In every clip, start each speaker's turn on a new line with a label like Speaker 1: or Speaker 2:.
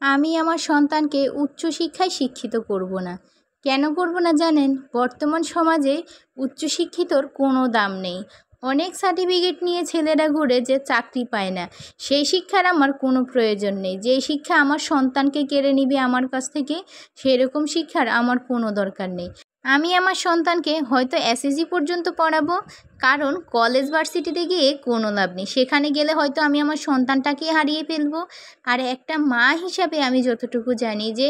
Speaker 1: আমি আমার সন্তানকে উচ্চশিক্ষায় শিক্ষিত করব না। কেন করব না জানেন? বর্তমান সমাজে উচ্চশিক্ষিতর কোনো দাম নেই। অনেক সার্টিফিকেট নিয়ে ছেলেরা ঘুরে যে চাকরি পায় না, সেই শিক্ষার আমার কোনো প্রয়োজন নেই। যেই শিক্ষা আমার সন্তানকে কেড়ে নিবে আমার কাছ থেকে, সেরকম শিক্ষার আমার কোনো দরকার নেই। আমি আমার সন্তানকে হয়তো এসএসসি পর্যন্ত পড়াবো, কারণ কলেজ ভার্সিটিতে গিয়ে কোনো লাভ নেই। সেখানে গেলে হয়তো আমি আমার সন্তানটাকে হারিয়ে ফেলবো। আর একটা মা হিসাবে আমি যতটুকু জানি যে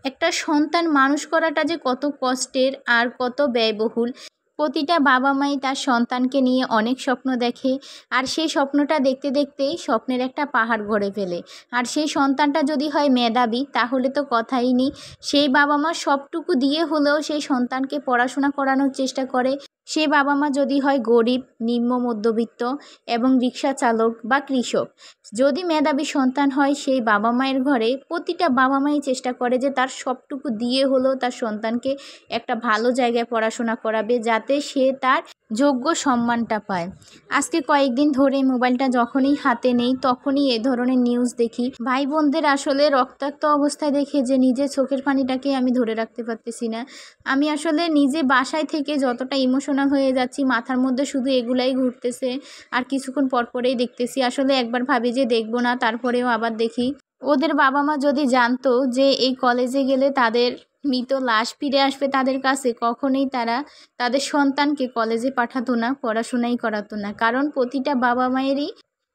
Speaker 1: একটা সন্তান মানুষ করাটা যে কত কষ্টের আর কত ব্যয়বহুল। প্রতিটা বাবা মাই তার সন্তানকে নিয়ে অনেক স্বপ্ন দেখে, আর সেই স্বপ্নটা দেখতে দেখতেই স্বপ্নের একটা পাহাড় গড়ে ফেলে। আর সেই সন্তানটা যদি হয় মেধাবী, তাহলে তো কথাই নেই। সেই বাবা মা সবটুকু দিয়ে হলেও সেই সন্তানকে পড়াশোনা করানোর চেষ্টা করে। সে বাবা মা যদি হয় গরিব, নিম্ন মধ্যবিত্ত এবং রিক্সা চালক বা কৃষক, যদি মেধাবী সন্তান হয়, সেই বাবা মায়ের ঘরে প্রতিটা বাবা মাই চেষ্টা করে যে তার সবটুকু দিয়ে হলেও তার সন্তানকে একটা ভালো জায়গায় পড়াশোনা করাবে, যাতে সে তার যোগ্য সম্মানটা পায়। আজকে কয়েকদিন ধরে মোবাইলটা যখনই হাতে নেই, তখনই এ ধরনের নিউজ দেখি। ভাই বোনদের আসলে রক্তাক্ত অবস্থায় দেখে যে নিজের চোখের পানিটাকে আমি ধরে রাখতে পারতেছি না। আমি আসলে নিজে বাসায় থেকে যতটা ইমোশনাল হয়ে যাচ্ছি, মাথার মধ্যে শুধু এগুলাই ঘুরতেছে। আর কিছুক্ষণ পরপরেই দেখতেছি। আসলে একবার ভাবি যে দেখবো না, তারপরেও আবার দেখি। ওদের বাবা মা যদি জানতো যে এই কলেজে গেলে তাদের মৃত লাশ ফিরে আসবে তাদের কাছে, কখনোই তারা তাদের সন্তানকে কলেজে পাঠাতো না, পড়াশোনাই করাতো না। কারণ প্রতিটা বাবা মায়েরই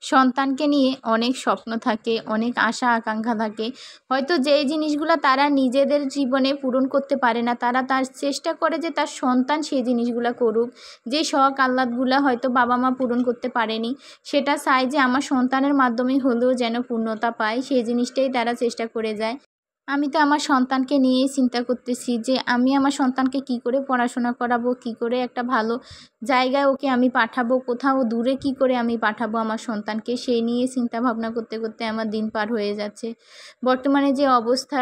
Speaker 1: সন্তানকে নিয়ে অনেক স্বপ্ন থাকে, অনেক আশা আকাঙ্ক্ষা থাকে। হয়তো যেই জিনিসগুলো তারা নিজেদের জীবনে পূরণ করতে পারে না, তারা তার চেষ্টা করে যে তার সন্তান সেই জিনিসগুলো করুক। যে শখ আহ্লাদগুলো হয়তো বাবা মা পূরণ করতে পারেনি, সেটা চায় যে আমার সন্তানের মাধ্যমে হলেও যেন পূর্ণতা পায়, সেই জিনিসটাই তারা চেষ্টা করে যায়। আমি তো আমার সন্তানকে নিয়েই চিন্তা করতেছি যে আমি আমার সন্তানকে কি করে পড়াশোনা করাবো, কি করে একটা ভালো জায়গায় ওকে আমি পাঠাবো, কোথাও দূরে কি করে আমি পাঠাবো আমার সন্তানকে, সেই নিয়ে চিন্তা ভাবনা করতে করতে আমার দিন পার হয়ে যাচ্ছে। বর্তমানে যে অবস্থা,